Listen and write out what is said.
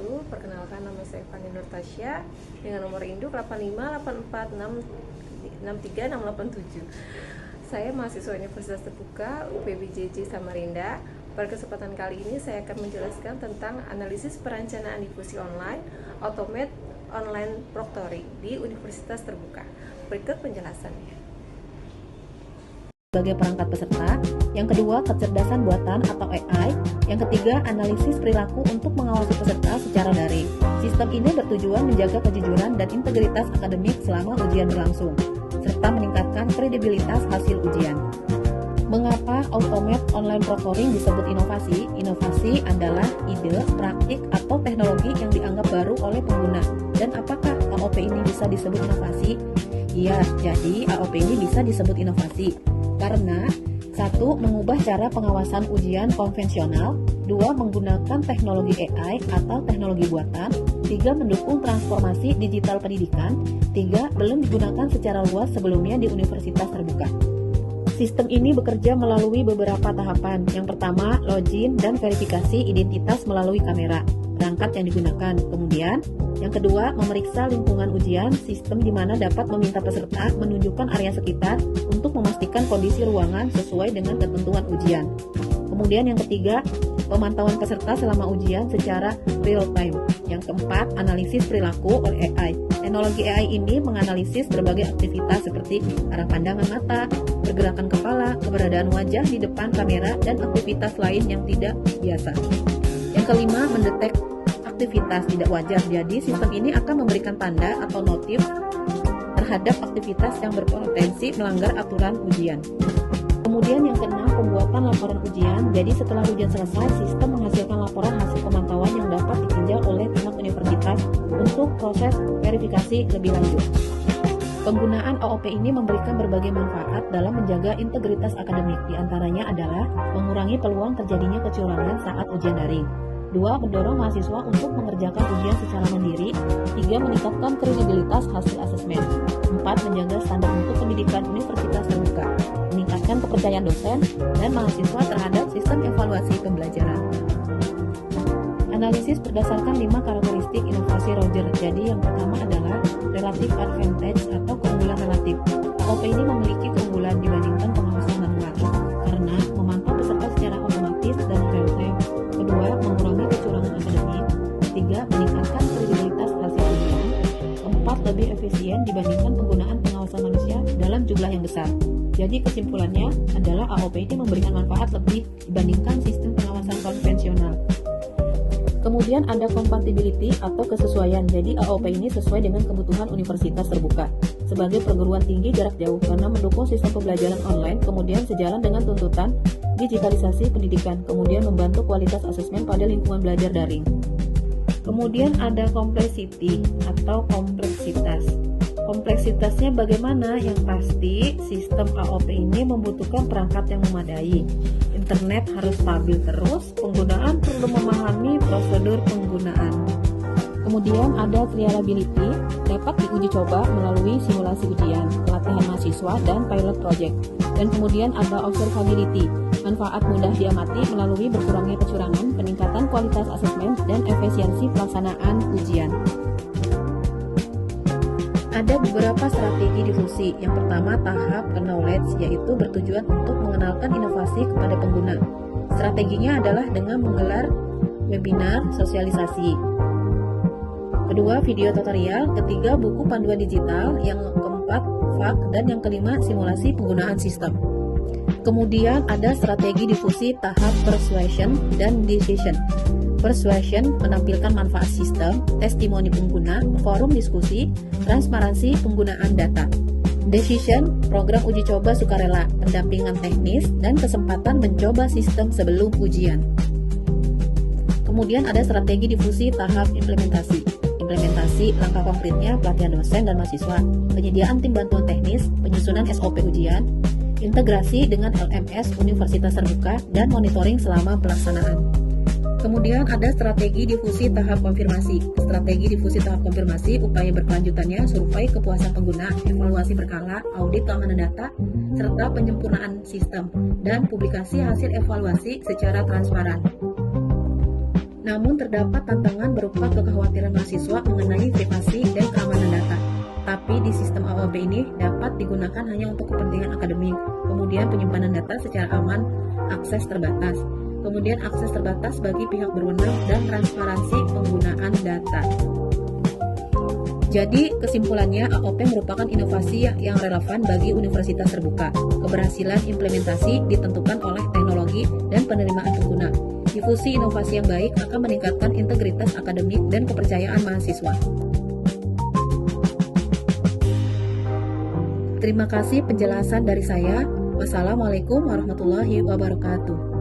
wabarakatuh. Perkenalkan, nama saya Fani Nurtasya dengan nomor induk 85846363687. Saya mahasiswa Universitas Terbuka UPBJJ Samarinda. Pada kesempatan kali ini saya akan menjelaskan tentang analisis perencanaan difusi online, automate online proctoring di Universitas Terbuka. Berikut penjelasannya. Sebagai perangkat peserta, yang kedua kecerdasan buatan atau AI, yang ketiga analisis perilaku untuk mengawasi peserta secara daring. Sistem ini bertujuan menjaga kejujuran dan integritas akademik selama ujian berlangsung, serta meningkatkan kredibilitas hasil ujian. Mengapa automate online proctoring disebut inovasi? Inovasi adalah ide, praktik, atau teknologi yang dianggap baru oleh pengguna. Dan apakah AOP ini bisa disebut inovasi? Iya, jadi AOP ini bisa disebut inovasi karena 1. Mengubah cara pengawasan ujian konvensional, 2. Menggunakan teknologi AI atau teknologi buatan, 3. Mendukung transformasi digital pendidikan, 3. Belum digunakan secara luas sebelumnya di Universitas Terbuka. Sistem ini bekerja melalui beberapa tahapan. Yang pertama, login dan verifikasi identitas melalui kamera perangkat yang digunakan. Kemudian, yang kedua, memeriksa lingkungan ujian, sistem di mana dapat meminta peserta menunjukkan area sekitar untuk memastikan kondisi ruangan sesuai dengan ketentuan ujian. Kemudian yang ketiga, pemantauan peserta selama ujian secara real time. Yang keempat, analisis perilaku oleh AI. Teknologi AI ini menganalisis berbagai aktivitas seperti arah pandangan mata, pergerakan kepala, keberadaan wajah di depan kamera, dan aktivitas lain yang tidak biasa. Yang kelima, mendetek aktivitas tidak wajar. Jadi, sistem ini akan memberikan tanda atau notif terhadap aktivitas yang berpotensi melanggar aturan ujian. Kemudian yang keenam, pembuatan laporan ujian. Jadi setelah ujian selesai, sistem menghasilkan laporan hasil pemantauan yang dapat ditinjau oleh pihak universitas untuk proses verifikasi lebih lanjut. Penggunaan AOP ini memberikan berbagai manfaat dalam menjaga integritas akademik. Di antaranya adalah mengurangi peluang terjadinya kecurangan saat ujian daring. 2. Mendorong mahasiswa untuk mengerjakan ujian secara mandiri. 3. Meningkatkan kredibilitas hasil asesmen. 4. Menjaga standar mutu pendidikan Universitas Terbuka. Meningkatkan kepercayaan dosen dan mahasiswa terhadap sistem evaluasi pembelajaran. Analisis berdasarkan 5 karakteristik inovasi Roger. Jadi yang pertama adalah relative advantage atau keunggulan relatif. AOP ini memiliki keunggulan dibandingkan pengawasan manual karena memantau peserta secara otomatis dan real time. Kedua, mengurangi kecurangan akademik. 3. Meningkatkan kredibilitas hasil ujian. 4. Lebih efisien dibandingkan penggunaan pengawasan manusia dalam jumlah yang besar. Jadi kesimpulannya adalah AOP ini memberikan manfaat lebih dibandingkan sistem pengawasan konvensional. Kemudian ada compatibility atau kesesuaian. Jadi AOP ini sesuai dengan kebutuhan Universitas Terbuka sebagai perguruan tinggi jarak jauh karena mendukung sistem pembelajaran online, kemudian sejalan dengan tuntutan digitalisasi pendidikan, kemudian membantu kualitas asesmen pada lingkungan belajar daring. Kemudian ada complexity atau kompleksitas. Kompleksitasnya bagaimana? Yang pasti sistem AOP ini membutuhkan perangkat yang memadai. Internet harus stabil terus, penggunaan perlu memahami prosedur penggunaan. Kemudian ada reliability, dapat diuji coba melalui simulasi ujian, pelatihan mahasiswa, dan pilot project. Dan kemudian ada observability, manfaat mudah diamati melalui berkurangnya kecurangan, peningkatan kualitas asesmen, dan efisiensi pelaksanaan ujian. Ada beberapa strategi difusi. Yang pertama, tahap knowledge, yaitu bertujuan untuk mengenalkan inovasi kepada pengguna. Strateginya adalah dengan menggelar webinar sosialisasi. Kedua, video tutorial. Ketiga, buku panduan digital. Yang keempat, FAQ. Dan yang kelima, simulasi penggunaan sistem. Kemudian ada strategi difusi tahap persuasion dan decision. Persuasion menampilkan manfaat sistem, testimoni pengguna, forum diskusi, transparansi penggunaan data. Decision, program uji coba sukarela, pendampingan teknis, dan kesempatan mencoba sistem sebelum ujian. Kemudian ada strategi difusi tahap implementasi. Implementasi, langkah konkretnya, pelatihan dosen dan mahasiswa, penyediaan tim bantuan teknis, penyusunan SOP ujian, integrasi dengan LMS Universitas Terbuka, dan monitoring selama pelaksanaan. Kemudian ada strategi difusi tahap konfirmasi. Strategi difusi tahap konfirmasi, upaya berkelanjutannya, survei kepuasan pengguna, evaluasi berkala, audit keamanan data, serta penyempurnaan sistem, dan publikasi hasil evaluasi secara transparan. Namun terdapat tantangan berupa kekhawatiran mahasiswa mengenai privasi dan keamanan data. Tapi di sistem AOB ini dapat digunakan hanya untuk kepentingan akademik. Kemudian penyimpanan data secara aman, akses terbatas. Kemudian akses terbatas bagi pihak berwenang dan transparansi penggunaan data. Jadi, kesimpulannya AOP merupakan inovasi yang relevan bagi universitas terbuka. Keberhasilan implementasi ditentukan oleh teknologi dan penerimaan pengguna. Difusi inovasi yang baik akan meningkatkan integritas akademik dan kepercayaan mahasiswa. Terima kasih penjelasan dari saya. Wassalamualaikum warahmatullahi wabarakatuh.